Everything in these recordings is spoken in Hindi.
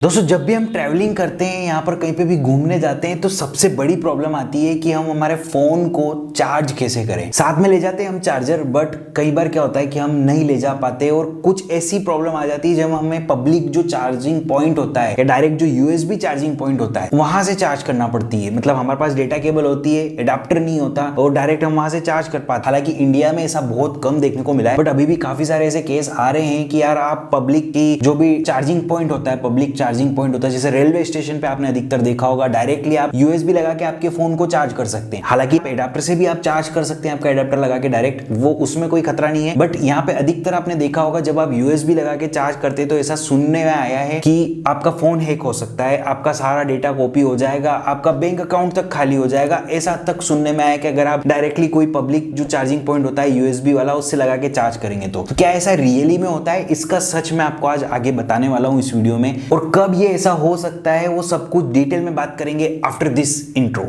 दोस्तों जब भी हम ट्रैवलिंग करते हैं यहाँ पर कहीं पे भी घूमने जाते हैं तो सबसे बड़ी प्रॉब्लम आती है कि हम हमारे फोन को चार्ज कैसे करें। साथ में ले जाते हैं हम चार्जर, बट कई बार क्या होता है कि हम नहीं ले जा पाते और कुछ ऐसी प्रॉब्लम आ जाती है जब हमें पब्लिक जो चार्जिंग पॉइंट होता है या डायरेक्ट जो यूएसबी चार्जिंग पॉइंट होता है वहां से चार्ज करना पड़ती है। मतलब हमारे पास डेटा केबल होती है, एडाप्टर नहीं होता और डायरेक्ट हम वहां से चार्ज कर पाते। हालांकि इंडिया में ऐसा बहुत कम देखने को मिला है, बट अभी भी काफी सारे ऐसे केस आ रहे हैं कि यार आप पब्लिक की जो भी चार्जिंग पॉइंट होता है, पब्लिक चार्जिंग पॉइंट होता है, जैसे रेलवे स्टेशन पे आपने अधिकतर देखा होगा, डायरेक्टली आप यूएसबी लगा के आपके फोन को चार्ज कर सकते हैं। हालांकि एडाप्टर से भी आप चार्ज कर सकते हैं, आपका एडाप्टर लगा के डायरेक्ट, वो उसमें कोई खतरा नहीं है। बट यहाँ पे अधिकतर आपने देखा होगा जब आप यूएसबी लगा के चार्ज करते तो ऐसा सुनने में आया है कि आपका फोन हैक हो सकता है, आपका सारा डेटा कॉपी हो जाएगा, आपका बैंक अकाउंट तक खाली हो जाएगा। ऐसा तक सुनने में आया कि अगर आप डायरेक्टली कोई पब्लिक जो चार्जिंग पॉइंट होता है यूएसबी वाला उससे लगा के चार्ज करेंगे तो क्या ऐसा रियली में होता है? इसका सच मैं आपको आज आगे बताने वाला हूं इस वीडियो में, और कब ये ऐसा हो सकता है वो सब कुछ डिटेल में बात करेंगे आफ्टर दिस इंट्रो।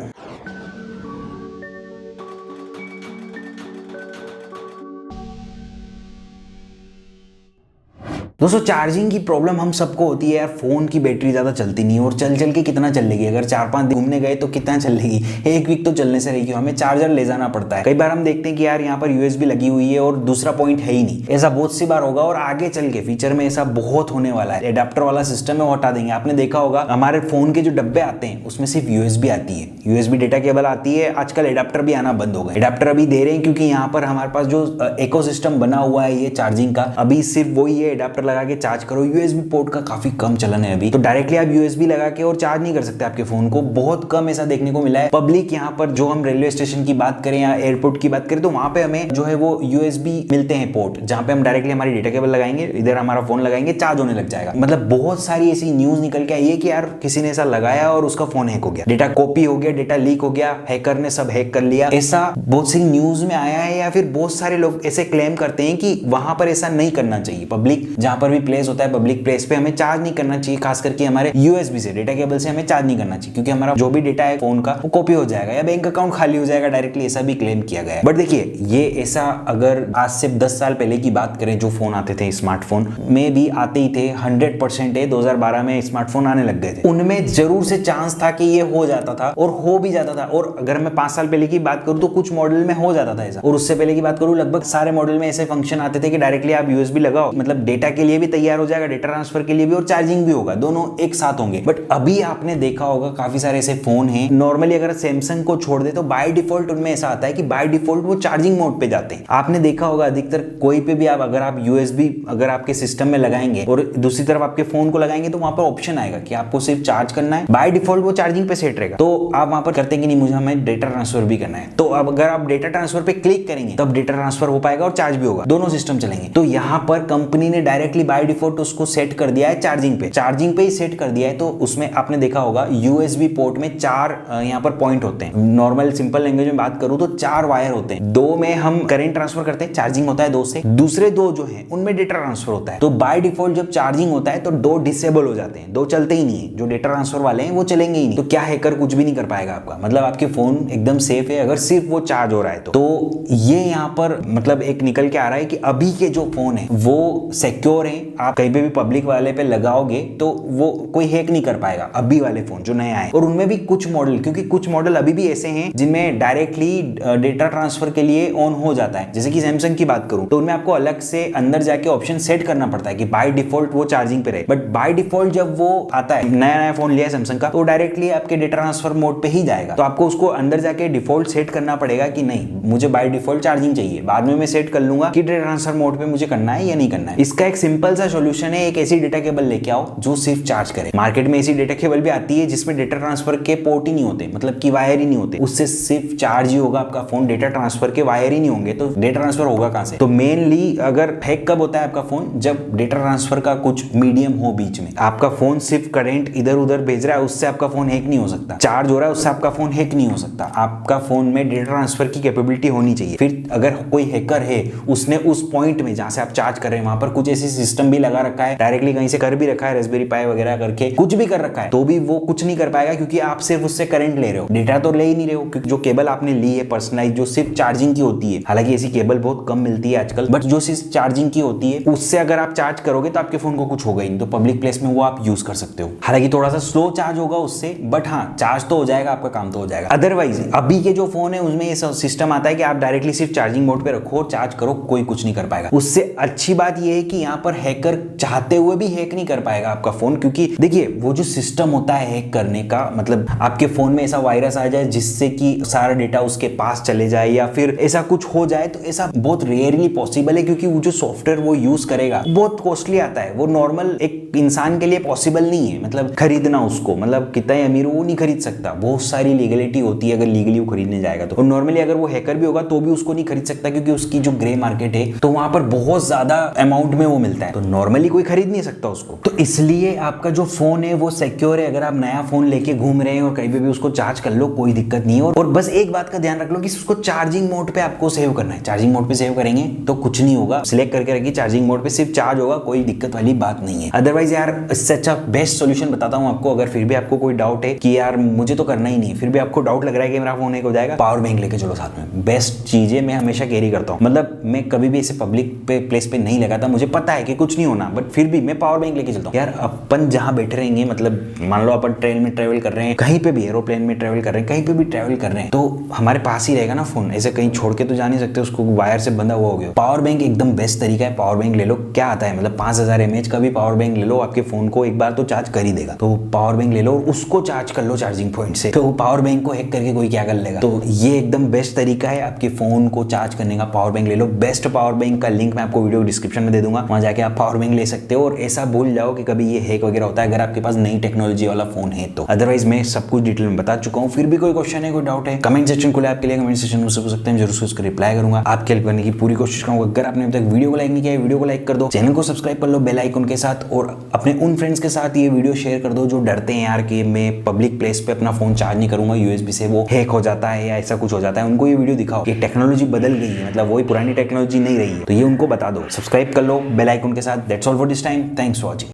दोस्तों चार्जिंग की प्रॉब्लम हम सबको होती है यार। फोन की बैटरी ज्यादा चलती नहीं है और चल चल के कितना चल लेगी? अगर 4-5 दिन घूमने गए तो कितना चल लेगी? एक वीक तो चलने से रहेगी। हमें चार्जर ले जाना पड़ता है। कई बार हम देखते हैं कि यार यहाँ पर यूएसबी लगी हुई है और दूसरा पॉइंट है ही नहीं। ऐसा बहुत सी बार होगा और आगे चल के फ्यूचर में ऐसा बहुत होने वाला है। एडाप्टर वाला सिस्टम है वो हटा देंगे। आपने देखा होगा हमारे फोन के जो डब्बे आते हैं उसमें सिर्फ यूएसबी आती है, यूएसबी डेटा केबल आती है। आजकल एडाप्टर भी आना बंद हो गए। एडाप्टर अभी दे रहे हैं क्योंकि यहाँ पर हमारे पास जो इकोसिस्टम बना हुआ है ये चार्जिंग का, अभी सिर्फ वही है, एडाप्टर लगा के चार्ज करो। यूएसबी पोर्ट का काफी कम चलन है अभी, तो डायरेक्टली आप यूएसबी लगा के और चार्ज नहीं कर सकते आपके फोन को। बहुत कम ऐसा देखने को मिला है। पब्लिक यहाँ पर जो हम रेलवे स्टेशन की बात करें या एयरपोर्ट की बात करें तो वहां पे हमें जो है वो यूएसबी मिलते हैं पोर्ट, जहां पे हम डायरेक्टली हमारी डेटा केबल लगाएंगे, इधर हमारा फोन लगाएंगे, चार्ज होने लग जाएगा। मतलब बहुत सारी ऐसी न्यूज निकल के आई है कि यार किसी ने ऐसा लगाया और उसका फोन हैक हो गया, डेटा कॉपी हो गया, डेटा लीक हो गया, हैकर ने सब हैक कर लिया। ऐसा बहुत सी न्यूज में आया है, या फिर बहुत सारे लोग ऐसे क्लेम करते हैं कि वहां पर ऐसा नहीं करना चाहिए। पब्लिक जहां पर भी प्लेस होता है, पब्लिक प्लेस पे हमें चार्ज नहीं करना चाहिए, खास करके हमारे यूएसबी से, डेटा केबल से हमें चार्ज नहीं करना चाहिए, क्योंकि हमारा जो भी डेटा है फोन का वो कॉपी हो जाएगा या बैंक अकाउंट खाली हो जाएगा डायरेक्टली। ऐसा भी क्लेम किया गया है। बट देखिए ये ऐसा अगर आज से 10 साल पहले की बात करें, जो फोन आते थे स्मार्टफोन में भी आते ही थे, 100% 2012 में स्मार्टफोन आने लग गए थे, उनमें जरूर से चांस था कि ये हो जाता था और हो भी जाता था। और अगर मैं 5 साल पहले की बात करूं तो कुछ मॉडल में हो जाता था ऐसा, और उससे पहले की बात करूं लगभग सारे मॉडल में ऐसे फंक्शन आते थे कि डायरेक्टली आप यूएसबी लगाओ, मतलब डेटा के लिए भी तैयार हो जाएगा, डेटा ट्रांसफर के लिए भी और चार्जिंग भी होगा, दोनों एक साथ होंगे। बट अभी आपने देखा होगा काफी सारे ऐसे फोन हैं, नॉर्मली अगर सैमसंग को छोड़ दे तो बाय डिफॉल्ट उनमें ऐसा आता है कि बाय डिफॉल्ट वो चार्जिंग मोड पे जाते हैं। आपने देखा होगा अधिकतर कोई पे भी आप अगर आप यूएसबी अगर आपके सिस्टम में लगाएंगे और दूसरी तरफ आपके फोन को लगाएंगे तो वहां पर ऑप्शन आएगा कि आपको सिर्फ चार्ज करना है, बाय डिफॉल्ट वो चार्जिंग पे सेट रहेगा। तो आप वहां पर करते हैं कि नहीं मुझे हमें डेटा ट्रांसफर भी करना है, तो अब अगर आप डेटा ट्रांसफर पे क्लिक करेंगे तब डेटा ट्रांसफर हो पाएगा और चार्ज भी होगा, दोनों सिस्टम चलेंगे। तो यहाँ पर कंपनी ने डायरेक्टली बाय डिफॉल्ट उसको सेट कर दिया है चार्जिंग पे, चार्जिंग पे ही सेट कर दिया है। तो उसमें आपने देखा होगा यूएसबी पोर्ट में 4 यहाँ पर पॉइंट होते हैं। नॉर्मल सिंपल लैंग्वेज में बात करूं तो 4 वायर होते हैं, 2 में हम करंट ट्रांसफर करते हैं, चार्जिंग होता है 2 से, दूसरे 2 जो हैं उनमें डेटा ट्रांसफर होता है। तो बाय डिफॉल्ट जब चार्जिंग होता है तो 2 डिसेबल हो जाते हैं, 2 चलते ही नहीं है, जो डेटा ट्रांसफर वाले हैं वो चलेंगे ही नहीं। तो क्या हैकर कुछ भी नहीं कर पाएगा आपका, मतलब आपके फोन एकदम सेफ है अगर सिर्फ वो चार्ज हो रहा है तो ये यहाँ पर मतलब एक निकल के आ रहा है कि अभी के जो फोन है वो सिक्योर है। आप कहीं पे भी पब्लिक वाले पे लगाओगे तो वो कोई हैक नहीं कर पाएगा, अभी वाले फोन जो नए आए। और उनमें भी कुछ मॉडल, क्योंकि कुछ मॉडल अभी भी ऐसे हैं जिनमें डायरेक्टली डेटा ट्रांसफर के लिए ऑन हो जाता है। जैसे कि सैमसंग की बात करूं तो उनमें आपको अलग से अंदर जाके ऑप्शन सेट करना पड़ता है कि बाय डिफॉल्ट वो चार्जिंग पे रहे। बट बाय डिफॉल्ट जब वो आता है, नया नया फोन लिया है सैमसंग का, तो डायरेक्टली आपके डेटा ट्रांसफर मोड पे ही जाएगा। तो आपको उसको अंदर जाके डिफॉल्ट सेट करना पड़ेगा कि नहीं मुझे बाय डिफॉल्ट चार्जिंग चाहिए, बाद में मैं सेट कर लूंगा कि डेटा ट्रांसफर मोड पे मुझे करना है या नहीं करना है। इसका एक सिंपल सा सोल्यूशन है, एक ऐसी डेटा केबल लेके आओ जो सिर्फ चार्ज करे। मार्केट में ऐसी डेटा केबल भी आती है जिसमें डेटा ट्रांसफर के पोर्ट ही नहीं होते, मतलब कि वायर ही नहीं होते, उससे सिर्फ चार्ज ही होगा आपका फोन, डेटा ट्रांसफर के वायर ही नहीं होंगे। तो डेटा ट्रांसफर होगा कहां से? तो मेनली अगर हैक कब होता है आपका फोन, जब डेटा ट्रांसफर का कुछ मीडियम हो बीच में, आपका फोन सिर्फ करंट इधर उधर भेज रहा है, उससे आपका फोन हैक नहीं हो सकता। चार्ज हो रहा है उससे आपका फोन हैक नहीं हो सकता। आपका फोन में डेटा ट्रांसफर की कैपेबिलिटी होनी चाहिए। फिर अगर कोई हैकर है उसने उस पॉइंट में जहां से आप चार्ज कर रहे हैं वहां पर कुछ ऐसी सिस्टम भी लगा रखा है, डायरेक्टली कहीं से कर भी रखा है, रेस्पबेरी पाई वगैरह करके कुछ भी कर रखा है, तो भी वो कुछ नहीं कर पाएगा, क्योंकि आप सिर्फ उससे करंट ले रहे हो, डेटा तो ले ही नहीं रहे हो। क्योंकि जो केबल आपने ली है पर्सनलाइज, जो सिर्फ चार्जिंग की होती है, हालांकि ऐसी केबल बहुत कम मिलती है आजकल, बट जो सिर्फ चार्जिंग की होती है उससे अगर आप चार्ज करोगे तो आपके फोन को कुछ होगा ही नहीं, तो पब्लिक प्लेस में वो आप यूज कर सकते हो। हालांकि थोड़ा सा स्लो चार्ज होगा उससे, बट हाँ चार्ज तो हो जाएगा, आपका काम तो हो जाएगा। अदरवाइज अभी के जो फोन है उसमें ये सिस्टम आता है कि आप डायरेक्टली सिर्फ चार्जिंग मोड पे रखो और चार्ज करो, कोई कुछ नहीं कर पाएगा। उससे अच्छी बात यह है कि यहाँ पर हैकर चाहते हुए भी हैक नहीं कर पाएगा आपका फोन, क्योंकि देखिए वो जो सिस्टम होता है हैक करने का, मतलब आपके फोन में ऐसा वायरस आ जाए जिससे कि सारा डेटा उसके पास चले जाए या फिर ऐसा कुछ हो जाए, तो ऐसा बहुत रेयरली पॉसिबल है, क्योंकि वो जो सॉफ्टवेयर वो यूज करेगा बहुत कॉस्टली आता है, वो नॉर्मल एक इंसान के लिए पॉसिबल नहीं है, मतलब खरीदना उसको, मतलब कितना ही अमीर वो नहीं खरीद सकता, बहुत सारी लीगलिटी होती है अगर लीगली वो खरीदने जाएगा तो। और नॉर्मली अगर वो हैकर भी होगा तो भी उसको नहीं खरीद सकता, क्योंकि उसकी जो ग्रे मार्केट है तो वहां पर बहुत ज्यादा अमाउंट में वो मिलता है, तो नॉर्मली कोई खरीद नहीं सकता उसको। तो इसलिए आपका जो फोन है वो सिक्योर है। अगर आप नया फोन लेके घूम रहे हैं और कहीं पे भी उसको चार्ज कर लो, कोई दिक्कत नहीं है। और बस एक बात का ध्यान रख लो कि उसको चार्जिंग मोड पे आपको सेव करना है। चार्जिंग मोड पे सेव करेंगे तो कुछ नहीं होगा, सिलेक्ट करके रखिए चार्जिंग मोड पे, सिर्फ चार्ज होगा, कोई दिक्कत वाली बात नहीं है। अदरवाइज यार इससे अच्छा बेस्ट सोल्यूशन बताता हूं आपको, अगर फिर भी आपको कोई डाउट है कि यार मुझे तो करना ही नहीं, फिर भी आपको डाउट लग रहा है कि मेरा फोन एक हो जाएगा, पावर बैंक लेके चलो साथ में। बेस्ट चीज है, मैं हमेशा कैरी करता हूं, मतलब मैं कभी भी इसे पब्लिक प्लेस पे नहीं लगाता, मुझे पता है कि कुछ नहीं होना, बट फिर भी मैं पावर बैंक लेके चलता हूं। यार अपन जहां बैठे रहेंगे, मतलब मान लो अपन ट्रेन में ट्रेवल कर रहे हैं, कहीं पे भी एरोप्लेन में ट्रेवल कर रहे हैं, कहीं पे भी ट्रेवल कर रहे हैं, तो हमारे पास ही रहेगा ना फोन, ऐसे कहीं छोड़ के तो जा नहीं सकते उसको, वायर से बंधा हुआ हो गया। पावर बैंक एकदम बेस्ट तरीका है, पावर बैंक ले लो। क्या आता है, मतलब 5000 mAh का भी पावर बैंक ले लो, आपके फोन को एक बार तो चार्ज कर ही देगा। तो पावर बैंक ले लो और उसको चार्ज कर लो चार्जिंग पॉइंट से, तो पावर बैंक को हैक करके कोई क्या कर लेगा। तो ये एकदम बेस्ट तरीका है आपके फोन को चार्ज करने का, पावर बैंक ले लो। बेस्ट पावर बैंक का लिंक मैं आपको वीडियो डिस्क्रिप्शन में दे दूंगा, वहां जाके आप पावर बैंक ले सकते हो। और ऐसा भूल जाओ कि कभी ये हैक वगैरह होता है अगर आपके पास नई टेक्नोलॉजी वाला फोन है तो। अदरवाइज मैं सब कुछ डिटेल में बता चुका हूँ। फिर भी कोई क्वेश्चन है, कोई डाउट है, कमेंट सेक्शन खुला आपके लिए, कमेंट सेक्शन में पूछ सकते हैं, जरूर से उसका रिप्लाई करूंगा, आपके हेल्प करने की पूरी कोशिश करूंगा। अगर आपने अभी तक वीडियो को लाइक नहीं किया है, वीडियो को लाइक कर दो, चैनल को सब्सक्राइब कर लो बेल आइकन के साथ, और अपने उन फ्रेंड्स के साथ ये वीडियो शेयर कर दो जो डरते हैं यार कि मैं पब्लिक प्लेस पे अपना फोन चार्ज नहीं करूंगा, यूएसबी से वो हैक हो जाता है या ऐसा कुछ हो जाता है। उनको ये वीडियो दिखाओ कि टेक्नोलॉजी बदल गई है, मतलब वही पुरानी टेक्नोलॉजी नहीं रही है, तो ये उनको बता दो। सब्सक्राइब कर लो बेल आइकन के साथ। That's all for this time, thanks for watching.